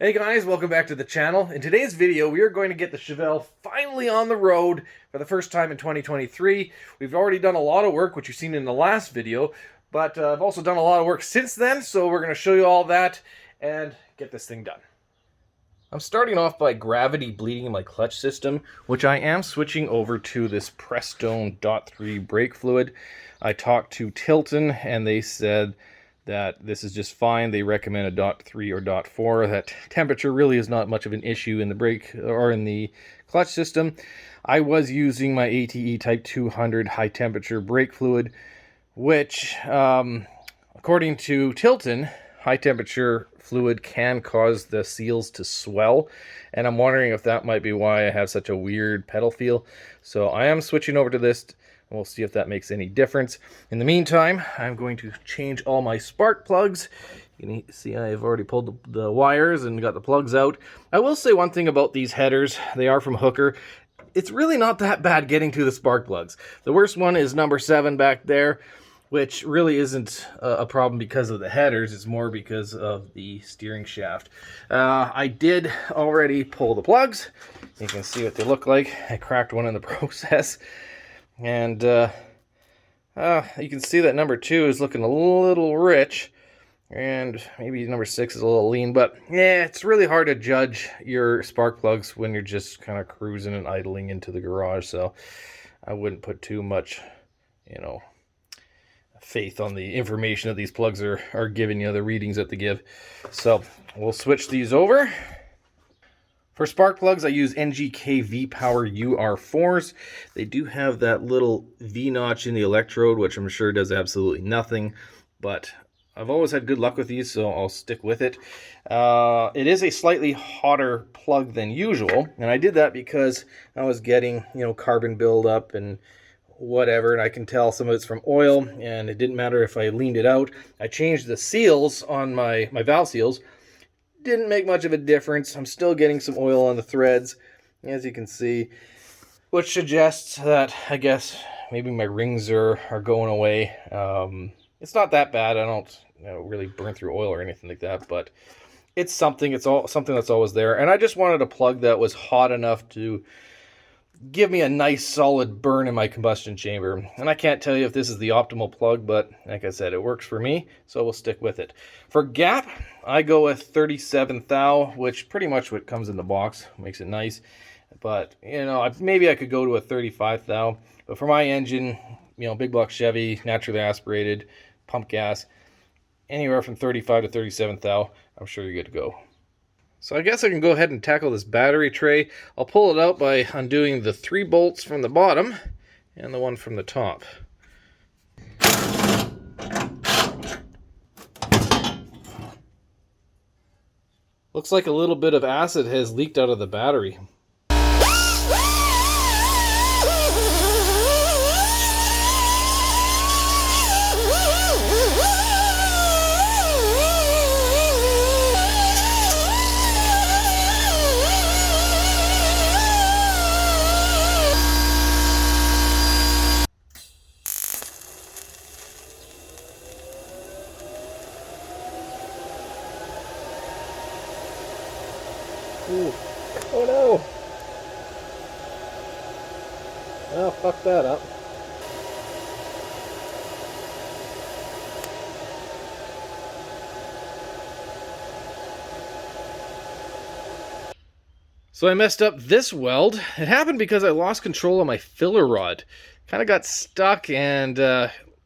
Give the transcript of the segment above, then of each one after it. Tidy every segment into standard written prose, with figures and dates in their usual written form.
Hey guys, welcome back to the channel. In today's video, we are going to get the Chevelle finally on the road for the first time in 2023. We've already done a lot of work, which you've seen in the last video, but I've also done a lot of work since then, so we're going to show you all that and get this thing done. I'm starting off by gravity bleeding my clutch system, which I am switching over to this Prestone .3 brake fluid. I talked to Tilton and they said that this is just fine. They recommend a .3 or .4. That temperature really is not much of an issue in the brake or in the clutch system. I was using my ATE Type 200 high temperature brake fluid, which according to Tilton, high temperature fluid can cause the seals to swell, and I'm wondering if that might be why I have such a weird pedal feel. So I am switching over to this. We'll see if that makes any difference. In the meantime, I'm going to change all my spark plugs. You can see I've already pulled the wires and got the plugs out. I will say one thing about these headers. They are from Hooker. It's really not that bad getting to the spark plugs. The worst one is number 7 back there, which really isn't a problem because of the headers. It's more because of the steering shaft. I did already pull the plugs. You can see what they look like. I cracked one in the process. And you can see that number 2 is looking a little rich, and maybe number 6 is a little lean, but yeah, it's really hard to judge your spark plugs when you're just kind of cruising and idling into the garage. So I wouldn't put too much, faith on the information that these plugs are giving you, the readings that they give. So we'll switch these over. For spark plugs, I use NGK V-Power UR4s. They do have that little V-notch in the electrode, which I'm sure does absolutely nothing, but I've always had good luck with these, so I'll stick with it. It is a slightly hotter plug than usual, and I did that because I was getting, carbon buildup and whatever, and I can tell some of it's from oil, and it didn't matter if I leaned it out. I changed the seals on my valve seals. Didn't make much of a difference. I'm still getting some oil on the threads, as you can see, which suggests that I guess maybe my rings are going away. It's not that bad. I don't really burn through oil or anything like that, but it's something. It's something that's always there. And I just wanted a plug that was hot enough to give me a nice solid burn in my combustion chamber. And I can't tell you if this is the optimal plug, but like I said, it works for me, so we'll stick with it. For gap, I go with 37 thou, which pretty much what comes in the box, makes it nice. But maybe I could go to a 35 thou, but for my engine, big block Chevy, naturally aspirated, pump gas, anywhere from 35 to 37 thou, I'm sure you're good to go. So I guess I can go ahead and tackle this battery tray. I'll pull it out by undoing the 3 bolts from the bottom and the one from the top. Looks like a little bit of acid has leaked out of the battery. Ooh. Oh no! Well, fuck that up. So I messed up this weld. It happened because I lost control of my filler rod. Kind of got stuck and,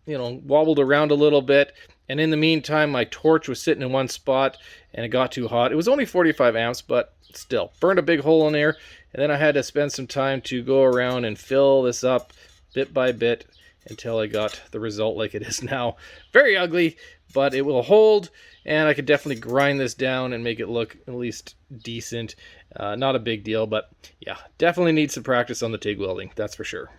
wobbled around a little bit. And in the meantime, my torch was sitting in one spot and it got too hot. It was only 45 amps, but still burned a big hole in there. And then I had to spend some time to go around and fill this up bit by bit until I got the result like it is now. Very ugly, but it will hold, and I could definitely grind this down and make it look at least decent. Not a big deal, but yeah, definitely need some practice on the TIG welding, that's for sure.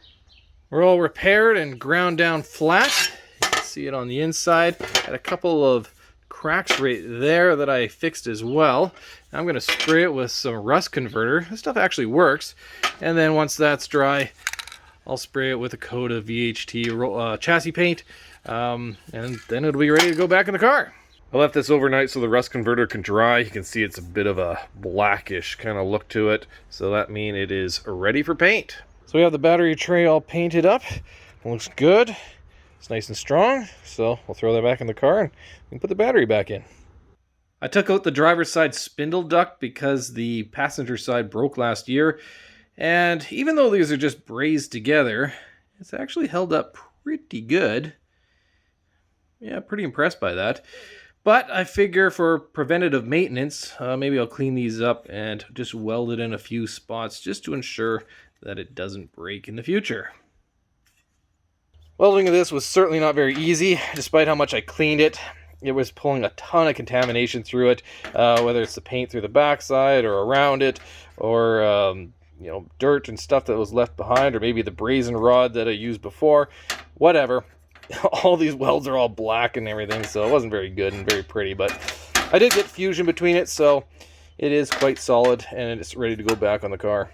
We're all repaired and ground down flat. You can see it on the inside. Had a couple of cracks right there that I fixed as well. I'm going to spray it with some rust converter. This stuff actually works. And then once that's dry, I'll spray it with a coat of VHT chassis paint, and then it'll be ready to go back in the car. I left this overnight so the rust converter can dry. You can see it's a bit of a blackish kind of look to it, so that means it is ready for paint. So we have the battery tray all painted up. It looks good. It's nice and strong, so we'll throw that back in the car and we can put the battery back in. I took out the driver's side spindle duct because the passenger side broke last year, and even though these are just brazed together, it's actually held up pretty good. Yeah, pretty impressed by that. But I figure for preventative maintenance, maybe I'll clean these up and just weld it in a few spots just to ensure that it doesn't break in the future. Welding of this was certainly not very easy, despite how much I cleaned it. It was pulling a ton of contamination through it, whether it's the paint through the backside or around it, or you know, dirt and stuff that was left behind, or maybe the brazen rod that I used before. Whatever. All these welds are all black and everything, so it wasn't very good and very pretty, but I did get fusion between it, so it is quite solid and it's ready to go back on the car.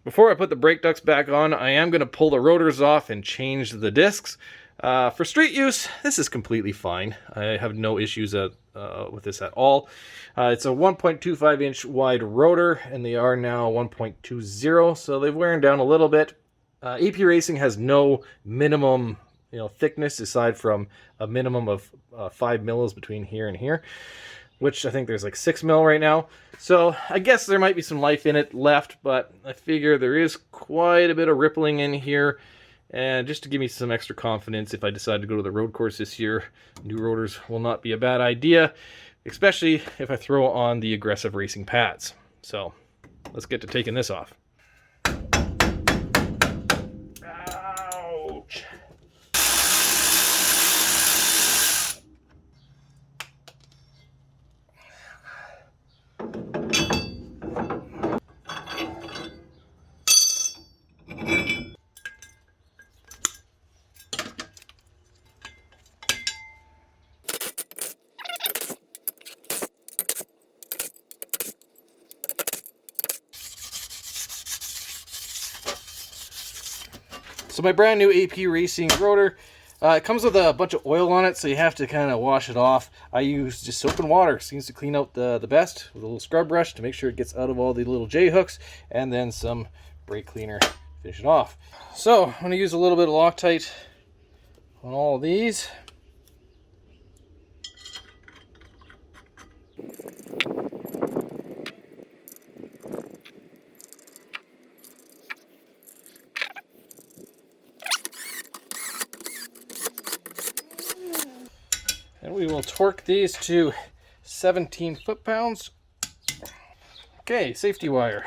Before I put the brake ducts back on, I am going to pull the rotors off and change the discs. For street use, this is completely fine. I have no issues with this at all. It's a 1.25 inch wide rotor, and they are now 1.20, so they've wearing down a little bit. AP Racing has no minimum thickness aside from a minimum of 5 mils between here and here, which I think there's like 6 mil right now. So I guess there might be some life in it left, but I figure there is quite a bit of rippling in here. And just to give me some extra confidence if I decide to go to the road course this year, new rotors will not be a bad idea, especially if I throw on the aggressive racing pads. So let's get to taking this off. Ouch. So my brand new AP Racing rotor, it comes with a bunch of oil on it, so you have to kind of wash it off. I use just soap and water. It seems to clean out the best with a little scrub brush to make sure it gets out of all the little J-hooks, and then some brake cleaner to finish it off. So I'm going to use a little bit of Loctite on all of these. And we will torque these to 17 foot-pounds. Okay, safety wire.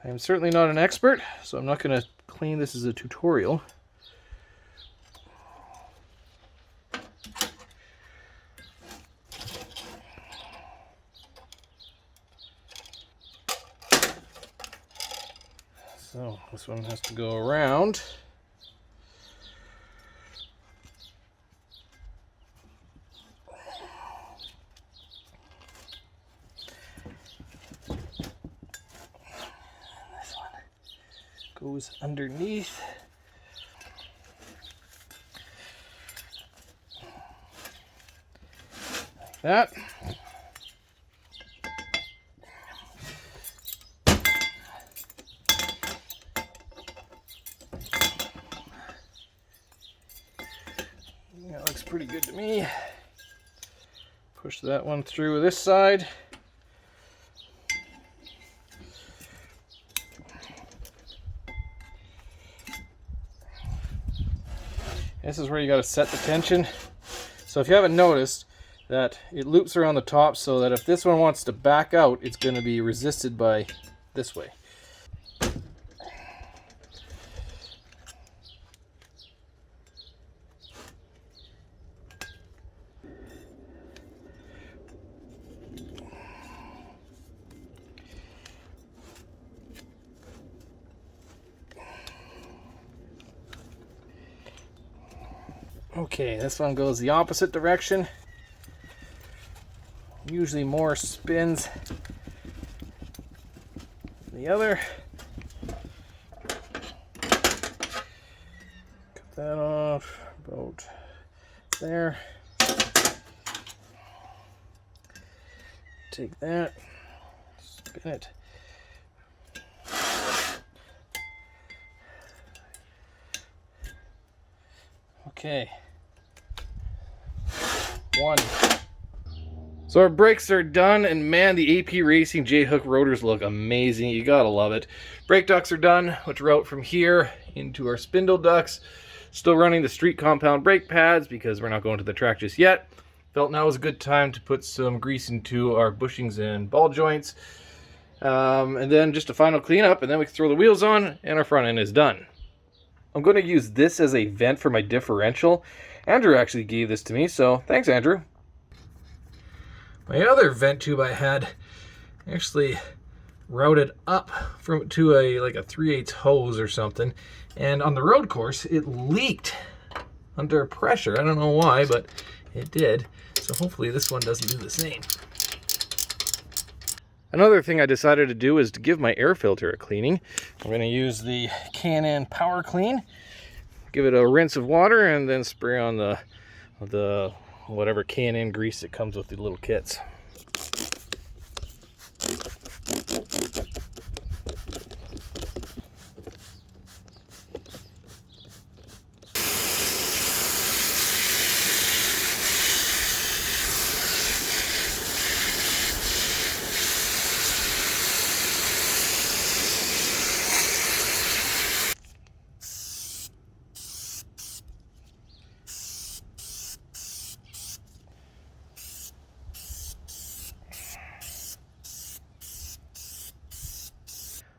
I am certainly not an expert, so I'm not going to clean this as a tutorial. So this one has to go around. Goes underneath. Like that. That looks pretty good to me. Push that one through this side. This is where you got to set the tension. So if you haven't noticed that it loops around the top, so that if this one wants to back out, it's going to be resisted by this way. Okay, this one goes the opposite direction. Usually more spins than the other. Cut that off about there. take that, spin it. Okay. One. So our brakes are done, and man, the AP Racing J-hook rotors look amazing. You gotta love it. Brake ducts are done, which are out from here into our spindle ducts. Still running the street compound brake pads because we're not going to the track just yet. Felt now was a good time to put some grease into our bushings and ball joints. And then just a final cleanup, and then we can throw the wheels on, and our front end is done. I'm going to use this as a vent for my differential. Andrew actually gave this to me, so thanks, Andrew. My other vent tube I had actually routed up to like a 3/8 hose or something, and on the road course it leaked under pressure. I don't know why, but it did. So hopefully this one doesn't do the same. Another thing I decided to do is to give my air filter a cleaning. I'm going to use the K&N Power Clean, give it a rinse of water, and then spray on the whatever K&N grease that comes with the little kits.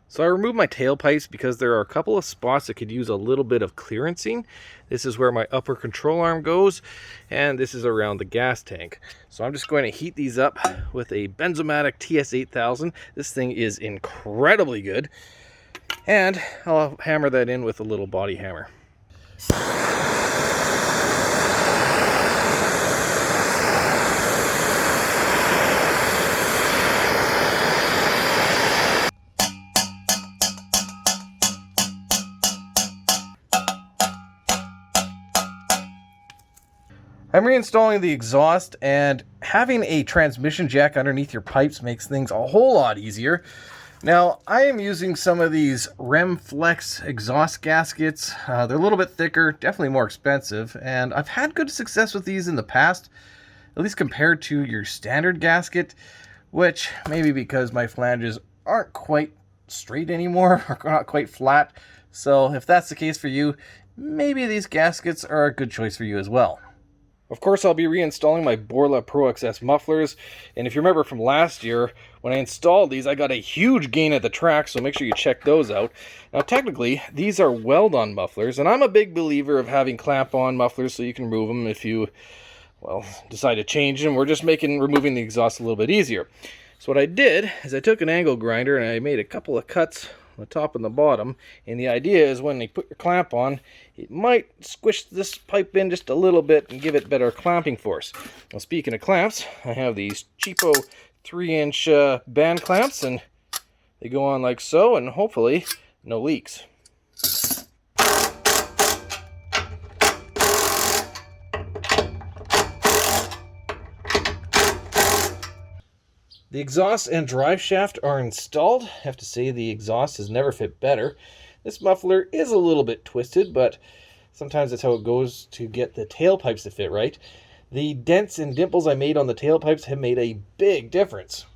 So I removed my tailpipes because there are a couple of spots that could use a little bit of clearancing. This is where my upper control arm goes, and this is around the gas tank. So I'm just going to heat these up with a Benzomatic TS8000. This thing is incredibly good. And I'll hammer that in with a little body hammer. I'm reinstalling the exhaust, and having a transmission jack underneath your pipes makes things a whole lot easier. Now, I am using some of these Remflex exhaust gaskets. They're a little bit thicker, definitely more expensive, and I've had good success with these in the past, at least compared to your standard gasket, which maybe because my flanges aren't quite straight anymore, or not quite flat. So if that's the case for you, maybe these gaskets are a good choice for you as well. Of course, I'll be reinstalling my Borla Pro XS mufflers, and if you remember from last year, when I installed these, I got a huge gain at the track, so make sure you check those out. Now, technically, these are weld-on mufflers, and I'm a big believer of having clamp-on mufflers so you can remove them if you, well, decide to change them. We're just removing the exhaust a little bit easier. So what I did is I took an angle grinder and I made a couple of cuts on the top and the bottom, and the idea is when you put your clamp on, it might squish this pipe in just a little bit and give it better clamping force. Now, speaking of clamps, I have these cheapo 3-inch band clamps, and they go on like so, and hopefully no leaks. The exhaust and drive shaft are installed. I have to say the exhaust has never fit better. This muffler is a little bit twisted, but sometimes that's how it goes to get the tailpipes to fit right. The dents and dimples I made on the tailpipes have made a big difference.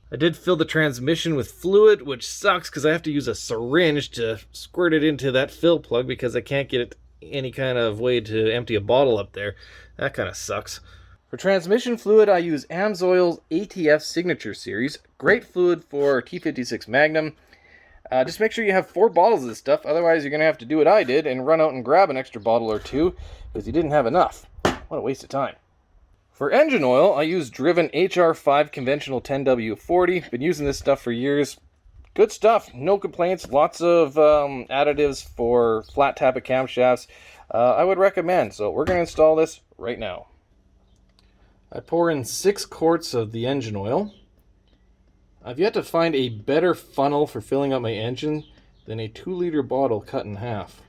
I did fill the transmission with fluid, which sucks because I have to use a syringe to squirt it into that fill plug because I can't get it any kind of way to empty a bottle up there. That kind of sucks. For transmission fluid, I use AMSOIL's ATF Signature Series. Great fluid for T56 Magnum. Just make sure you have 4 bottles of this stuff, otherwise you're going to have to do what I did and run out and grab an extra bottle or two because you didn't have enough. What a waste of time. For engine oil, I use Driven HR5 Conventional 10W40. Been using this stuff for years. Good stuff, no complaints, lots of additives for flat tappet camshafts. I would recommend, so we're going to install this right now. I pour in 6 quarts of the engine oil. I've yet to find a better funnel for filling up my engine than a 2-liter bottle cut in half.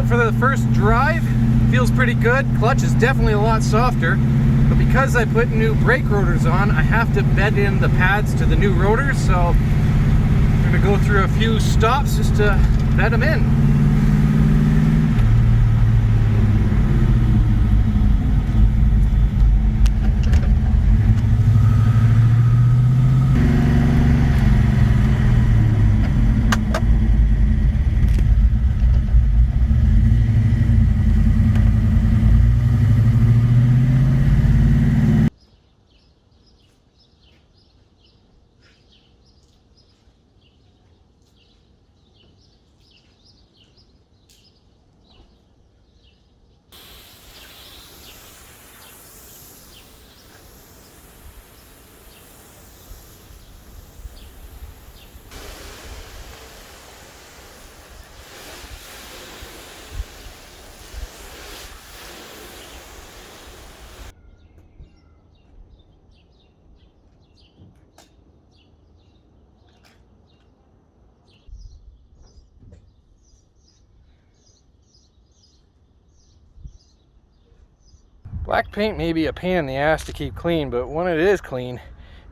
Well, for the first drive, feels pretty good. Clutch is definitely a lot softer, but because I put new brake rotors on, I have to bed in the pads to the new rotors, so I'm gonna go through a few stops just to bed them in. Black paint may be a pain in the ass to keep clean, but when it is clean,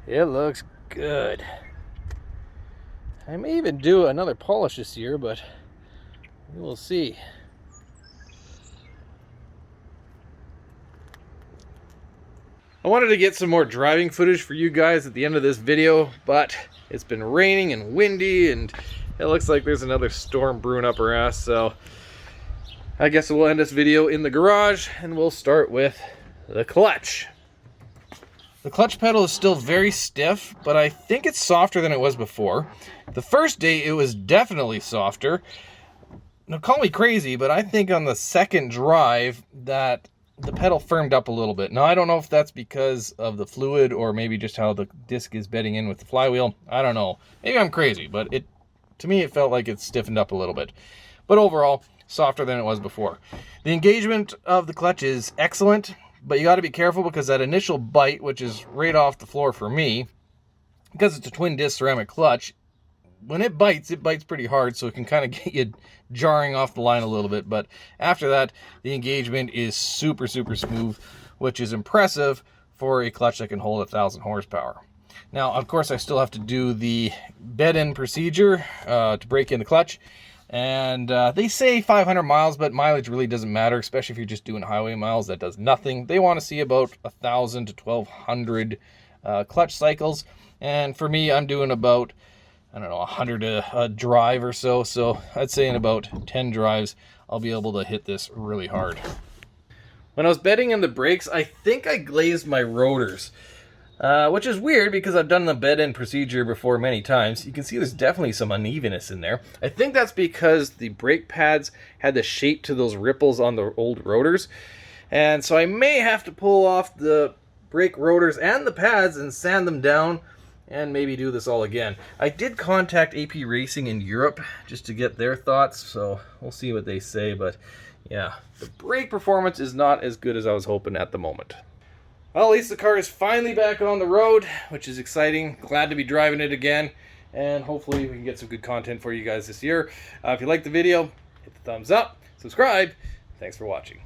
it looks good. I may even do another polish this year, but we will see. I wanted to get some more driving footage for you guys at the end of this video, but it's been raining and windy, and it looks like there's another storm brewing up our ass, so I guess we'll end this video in the garage, and we'll start with the clutch. The clutch pedal is still very stiff, but I think it's softer than it was before. The first day it was definitely softer. Now call me crazy, but I think on the second drive that the pedal firmed up a little bit. Now I don't know if that's because of the fluid or maybe just how the disc is bedding in with the flywheel. I don't know. Maybe I'm crazy, but to me it felt like it stiffened up a little bit. But overall, softer than it was before. The engagement of the clutch is excellent, but you got to be careful because that initial bite, which is right off the floor for me, because it's a twin disc ceramic clutch, when it bites pretty hard, so it can kind of get you jarring off the line a little bit. But after that, the engagement is super smooth, which is impressive for a clutch that can hold 1,000 horsepower. Now, of course, I still have to do the bed-in procedure to break in the clutch. And they say 500 miles, but mileage really doesn't matter, especially if you're just doing highway miles. That does nothing. They want to see about 1,000 to 1,200 clutch cycles. And for me, I'm doing about, I don't know, 100 a drive or so. So I'd say in about 10 drives, I'll be able to hit this really hard. When I was bedding in the brakes, I think I glazed my rotors. Which is weird because I've done the bed-in procedure before many times. You can see there's definitely some unevenness in there. I think that's because the brake pads had the shape to those ripples on the old rotors. And so I may have to pull off the brake rotors and the pads and sand them down and maybe do this all again. I did contact AP Racing in Europe just to get their thoughts, so we'll see what they say. But yeah, the brake performance is not as good as I was hoping at the moment. Well, at least the car is finally back on the road, which is exciting. Glad to be driving it again, and hopefully we can get some good content for you guys this year. If you liked the video, hit the thumbs up, subscribe. Thanks for watching.